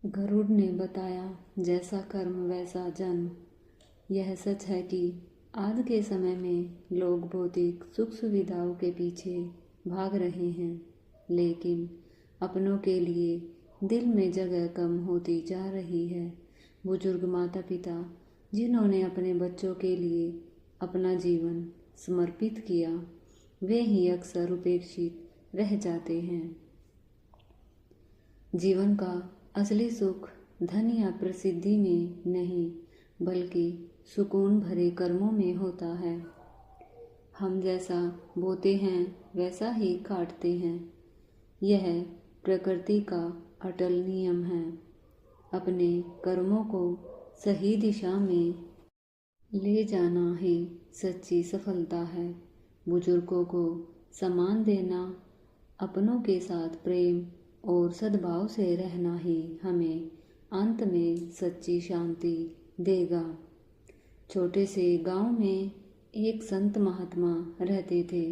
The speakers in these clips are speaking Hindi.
गरुड़ ने बताया, जैसा कर्म वैसा जन्म। यह सच है कि आज के समय में लोग भौतिक सुख सुविधाओं के पीछे भाग रहे हैं, लेकिन अपनों के लिए दिल में जगह कम होती जा रही है। बुजुर्ग माता पिता जिन्होंने अपने बच्चों के लिए अपना जीवन समर्पित किया, वे ही अक्सर उपेक्षित रह जाते हैं। जीवन का असली सुख धन या प्रसिद्धि में नहीं, बल्कि सुकून भरे कर्मों में होता है। हम जैसा बोते हैं वैसा ही काटते हैं, यह प्रकृति का अटल नियम है। अपने कर्मों को सही दिशा में ले जाना ही सच्ची सफलता है। बुजुर्गों को सम्मान देना, अपनों के साथ प्रेम और सद्भाव से रहना ही हमें अंत में सच्ची शांति देगा। छोटे से गांव में एक संत महात्मा रहते थे,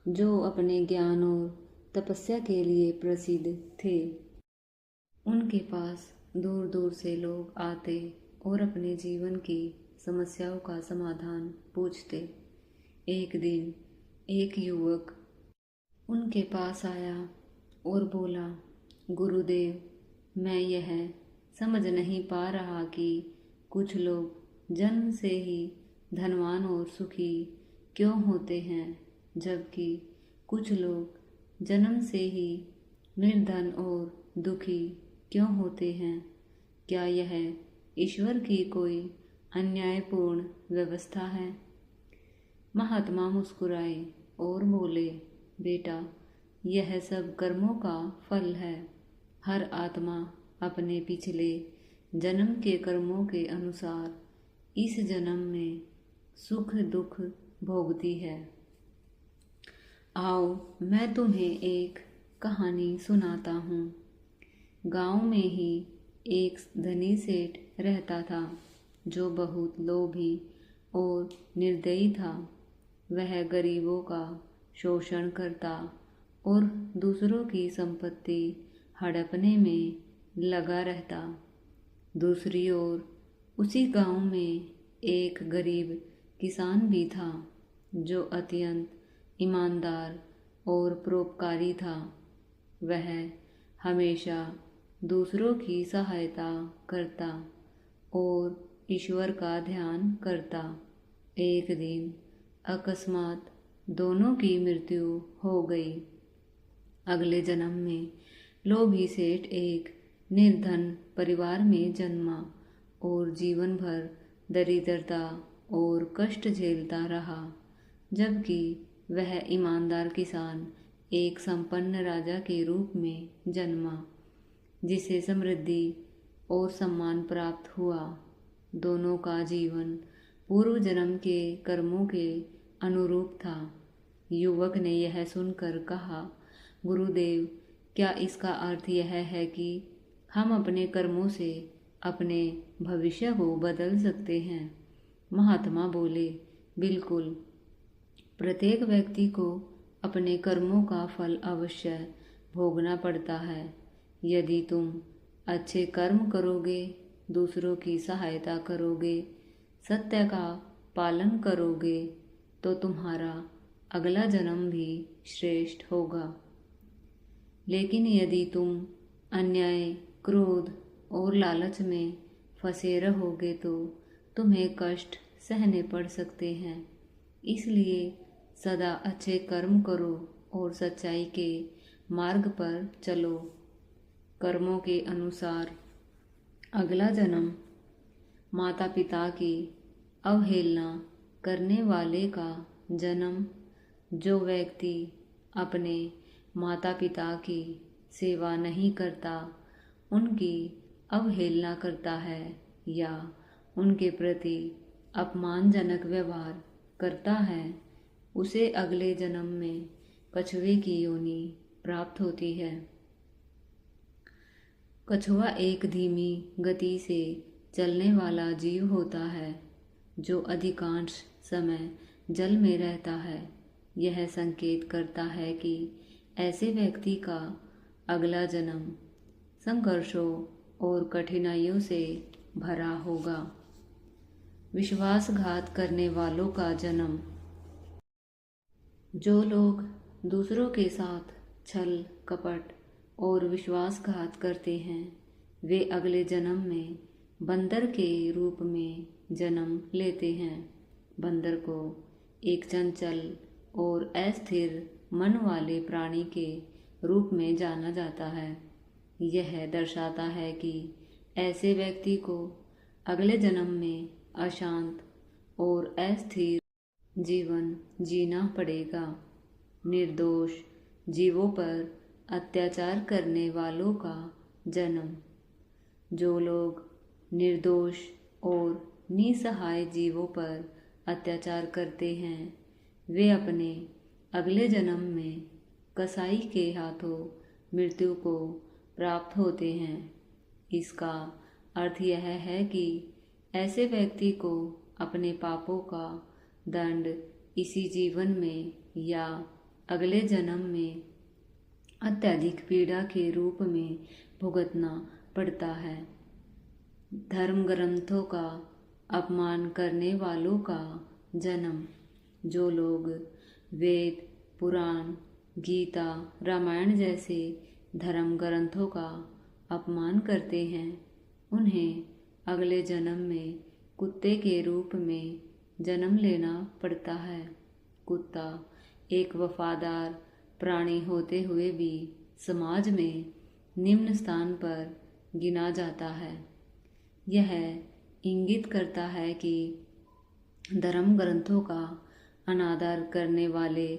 जो अपने ज्ञान और तपस्या के लिए प्रसिद्ध थे। उनके पास दूर दूर से लोग आते और अपने जीवन की समस्याओं का समाधान पूछते। एक दिन एक युवक उनके पास आया और बोला, गुरुदेव, मैं यह समझ नहीं पा रहा कि कुछ लोग जन्म से ही धनवान और सुखी क्यों होते हैं, जबकि कुछ लोग जन्म से ही निर्धन और दुखी क्यों होते हैं। क्या यह ईश्वर की कोई अन्यायपूर्ण व्यवस्था है? महात्मा मुस्कुराए और बोले, बेटा, यह सब कर्मों का फल है। हर आत्मा अपने पिछले जन्म के कर्मों के अनुसार इस जन्म में सुख दुख भोगती है। आओ, मैं तुम्हें एक कहानी सुनाता हूँ। गांव में ही एक धनी सेठ रहता था, जो बहुत लोभी और निर्दयी था। वह गरीबों का शोषण करता और दूसरों की संपत्ति हड़पने में लगा रहता। दूसरी ओर उसी गांव में एक गरीब किसान भी था, जो अत्यंत ईमानदार और परोपकारी था। वह हमेशा दूसरों की सहायता करता और ईश्वर का ध्यान करता। एक दिन अकस्मात दोनों की मृत्यु हो गई। अगले जन्म में लोभी सेठ एक निर्धन परिवार में जन्मा और जीवन भर दरिद्रता और कष्ट झेलता रहा, जबकि वह ईमानदार किसान एक संपन्न राजा के रूप में जन्मा, जिसे समृद्धि और सम्मान प्राप्त हुआ। दोनों का जीवन पूर्व जन्म के कर्मों के अनुरूप था। युवक ने यह सुनकर कहा, गुरुदेव, क्या इसका अर्थ यह है कि हम अपने कर्मों से अपने भविष्य को बदल सकते हैं? महात्मा बोले, बिल्कुल। प्रत्येक व्यक्ति को अपने कर्मों का फल अवश्य भोगना पड़ता है। यदि तुम अच्छे कर्म करोगे, दूसरों की सहायता करोगे, सत्य का पालन करोगे, तो तुम्हारा अगला जन्म भी श्रेष्ठ होगा। लेकिन यदि तुम अन्याय, क्रोध और लालच में फंसे रहोगे तो तुम्हें कष्ट सहने पड़ सकते हैं। इसलिए सदा अच्छे कर्म करो और सच्चाई के मार्ग पर चलो। कर्मों के अनुसार अगला जन्म माता पिता की अवहेलना करने वाले का जन्म। जो व्यक्ति अपने माता पिता की सेवा नहीं करता, उनकी अवहेलना करता है या उनके प्रति अपमानजनक व्यवहार करता है, उसे अगले जन्म में कछुए की योनि प्राप्त होती है। कछुआ एक धीमी गति से चलने वाला जीव होता है, जो अधिकांश समय जल में रहता है। यह संकेत करता है कि ऐसे व्यक्ति का अगला जन्म संघर्षों और कठिनाइयों से भरा होगा। विश्वासघात करने वालों का जन्म। जो लोग दूसरों के साथ छल कपट और विश्वासघात करते हैं वे अगले जन्म में बंदर के रूप में जन्म लेते हैं। बंदर को एक चंचल और अस्थिर मन वाले प्राणी के रूप में जाना जाता है। यह दर्शाता है कि ऐसे व्यक्ति को अगले जन्म में अशांत और अस्थिर जीवन जीना पड़ेगा। निर्दोष जीवों पर अत्याचार करने वालों का जन्म। जो लोग निर्दोष और निसहाय जीवों पर अत्याचार करते हैं वे अपने अगले जन्म में कसाई के हाथों मृत्यु को प्राप्त होते हैं। इसका अर्थ यह है कि ऐसे व्यक्ति को अपने पापों का दंड इसी जीवन में या अगले जन्म में अत्यधिक पीड़ा के रूप में भुगतना पड़ता है। धर्म ग्रंथों का अपमान करने वालों का जन्म। जो लोग वेद पुराण गीता रामायण जैसे धर्म ग्रंथों का अपमान करते हैं उन्हें अगले जन्म में कुत्ते के रूप में जन्म लेना पड़ता है। कुत्ता एक वफादार प्राणी होते हुए भी समाज में निम्न स्थान पर गिना जाता है। यह इंगित करता है कि धर्म ग्रंथों का अनादर करने वाले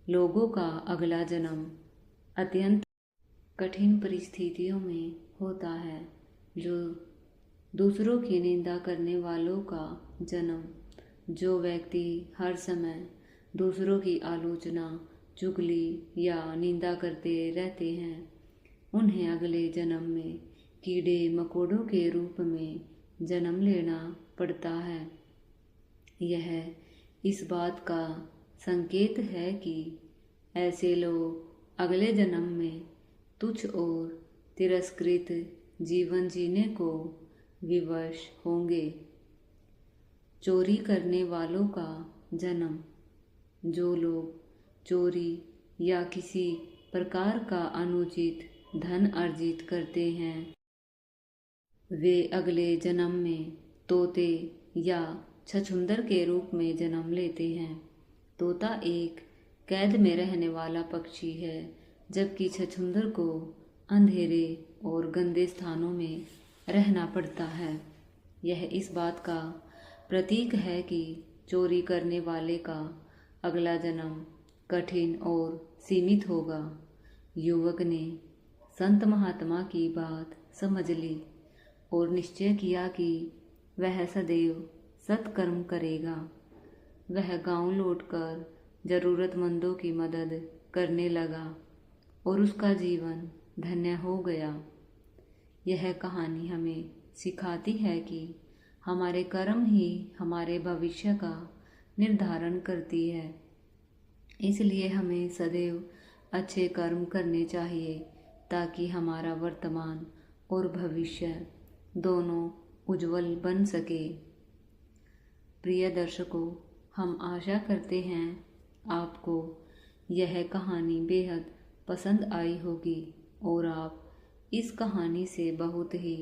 लोगों का अगला जन्म अत्यंत कठिन परिस्थितियों में होता है। जो दूसरों की निंदा करने वालों का जन्म। जो व्यक्ति हर समय दूसरों की आलोचना चुगली या निंदा करते रहते हैं उन्हें अगले जन्म में कीड़े मकोड़ों के रूप में जन्म लेना पड़ता है। यह इस बात का संकेत है कि ऐसे लोग अगले जन्म में तुच्छ और तिरस्कृत जीवन जीने को विवश होंगे। चोरी करने वालों का जन्म। जो लोग चोरी या किसी प्रकार का अनुचित धन अर्जित करते हैं वे अगले जन्म में तोते या छछूंदर के रूप में जन्म लेते हैं। तोता एक कैद में रहने वाला पक्षी है जबकि छछूंदर को अंधेरे और गंदे स्थानों में रहना पड़ता है। यह इस बात का प्रतीक है कि चोरी करने वाले का अगला जन्म कठिन और सीमित होगा। युवक ने संत महात्मा की बात समझ ली और निश्चय किया कि वह सदैव सत्कर्म करेगा। वह गांव लौटकर जरूरतमंदों की मदद करने लगा और उसका जीवन धन्य हो गया। यह कहानी हमें सिखाती है कि हमारे कर्म ही हमारे भविष्य का निर्धारण करती है। इसलिए हमें सदैव अच्छे कर्म करने चाहिए ताकि हमारा वर्तमान और भविष्य दोनों उज्जवल बन सके। प्रिय दर्शकों, हम आशा करते हैं आपको यह कहानी बेहद पसंद आई होगी और आप इस कहानी से बहुत ही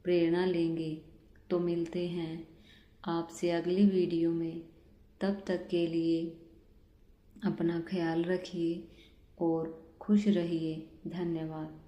प्रेरणा लेंगे। तो मिलते हैं आपसे अगली वीडियो में। तब तक के लिए अपना ख्याल रखिए और खुश रहिए। धन्यवाद।